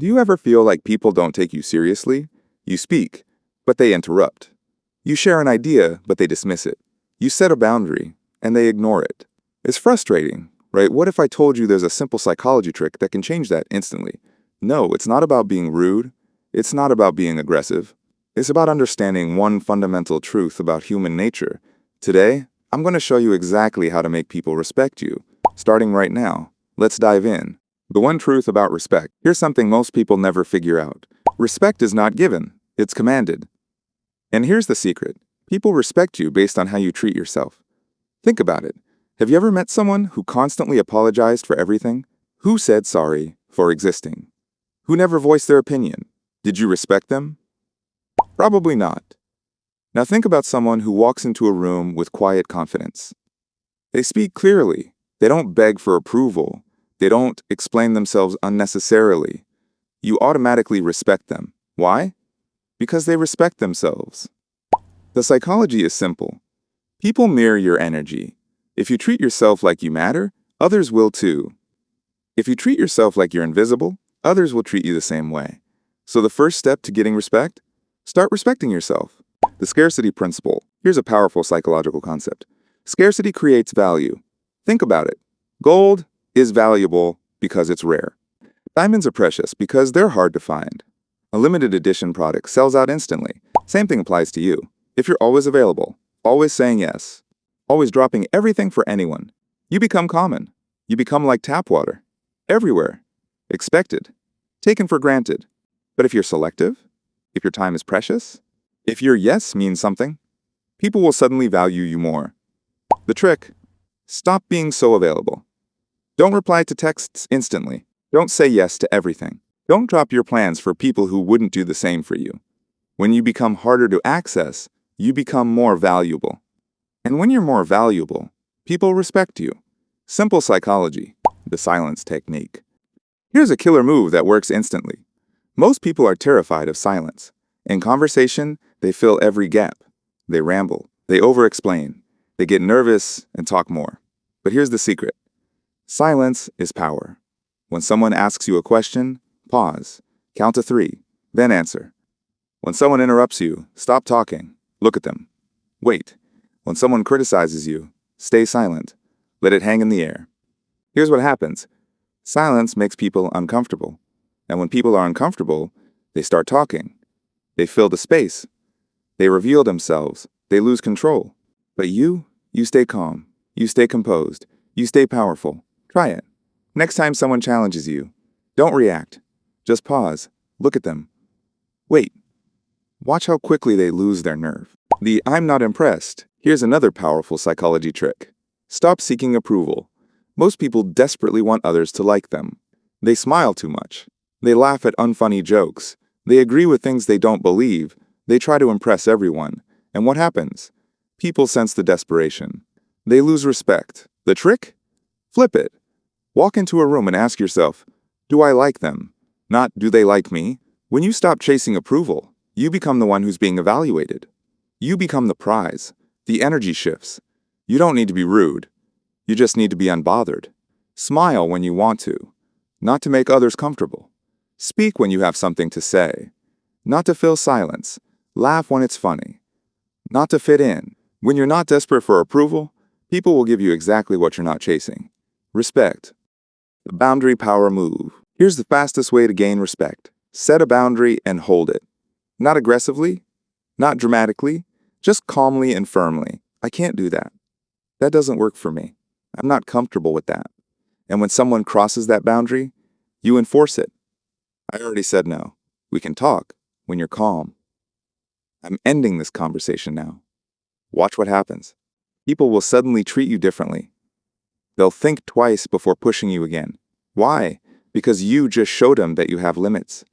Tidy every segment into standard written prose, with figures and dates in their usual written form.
Do you ever feel like people don't take you seriously? You speak, but they interrupt. You share an idea, but they dismiss it. You set a boundary, and they ignore it. It's frustrating, right? What if I told you there's a simple psychology trick that can change that instantly? No, it's not about being rude. It's not about being aggressive. It's about understanding one fundamental truth about human nature. Today, I'm going to show you exactly how to make people respect you. Starting right now, let's dive in. The one truth about respect. Here's something most people never figure out. Respect is not given, it's commanded. And here's the secret. People respect you based on how you treat yourself. Think about it. Have you ever met someone who constantly apologized for everything? Who said sorry for existing? Who never voiced their opinion? Did you respect them? Probably not. Now think about someone who walks into a room with quiet confidence. They speak clearly. They don't beg for approval. They don't explain themselves unnecessarily. You automatically respect them. Why? Because they respect themselves. The psychology is simple. People mirror your energy. If you treat yourself like you matter, others will too. If you treat yourself like you're invisible, others will treat you the same way. So the first step to getting respect? Start respecting yourself. The scarcity principle. Here's a powerful psychological concept. Scarcity creates value. Think about it. Gold is valuable because it's rare. Diamonds are precious because they're hard to find. A limited edition product sells out instantly. Same thing applies to you. If you're always available, always saying yes, always dropping everything for anyone, you become common. You become like tap water. Everywhere. Expected. Taken for granted. But if you're selective, if your time is precious, if your yes means something, people will suddenly value you more. The trick: stop being so available. Don't reply to texts instantly. Don't say yes to everything. Don't drop your plans for people who wouldn't do the same for you. When you become harder to access, you become more valuable. And when you're more valuable, people respect you. Simple psychology, the silence technique. Here's a killer move that works instantly. Most people are terrified of silence. In conversation, they fill every gap. They ramble. They over-explain. They get nervous and talk more. But here's the secret. Silence is power. When someone asks you a question, pause, count to 3, then answer. When someone interrupts you, stop talking, look at them. Wait. When someone criticizes you, stay silent, let it hang in the air. Here's what happens. Silence makes people uncomfortable. And when people are uncomfortable, they start talking. They fill the space. They reveal themselves. They lose control. But you stay calm. You stay composed. You stay powerful. Try it. Next time someone challenges you, don't react. Just pause. Look at them. Wait. Watch how quickly they lose their nerve. The I'm not impressed. Here's another powerful psychology trick. Stop seeking approval. Most people desperately want others to like them. They smile too much. They laugh at unfunny jokes. They agree with things they don't believe. They try to impress everyone. And what happens? People sense the desperation. They lose respect. The trick? Flip it. Walk into a room and ask yourself, do I like them? Not, do they like me? When you stop chasing approval, you become the one who's being evaluated. You become the prize. The energy shifts. You don't need to be rude. You just need to be unbothered. Smile when you want to, not to make others comfortable. Speak when you have something to say, not to fill silence. Laugh when it's funny, not to fit in. When you're not desperate for approval, people will give you exactly what you're not chasing. Respect. The boundary power move. Here's the fastest way to gain respect. Set a boundary and hold it. Not aggressively, not dramatically, just calmly and firmly. I can't do that. That doesn't work for me. I'm not comfortable with that. And when someone crosses that boundary, you enforce it. I already said no. We can talk when you're calm. I'm ending this conversation now. Watch what happens. People will suddenly treat you differently. They'll think twice before pushing you again. Why? Because you just showed them that you have limits.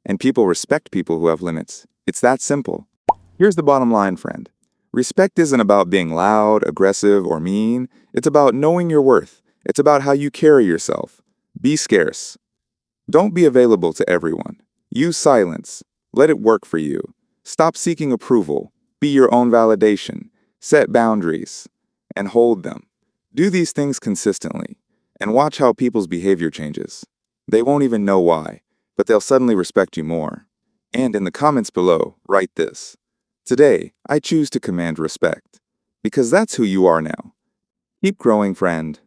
And people respect people who have limits. It's that simple. Here's the bottom line, friend. Respect isn't about being loud, aggressive, or mean. It's about knowing your worth. It's about how you carry yourself. Be scarce. Don't be available to everyone. Use silence. Let it work for you. Stop seeking approval. Be your own validation. Set boundaries. And hold them. Do these things consistently. And watch how people's behavior changes. They won't even know why. but they'll suddenly respect you more. And in the comments below, write this: "Today, I choose to command respect." Because that's who you are now. Keep growing, friend.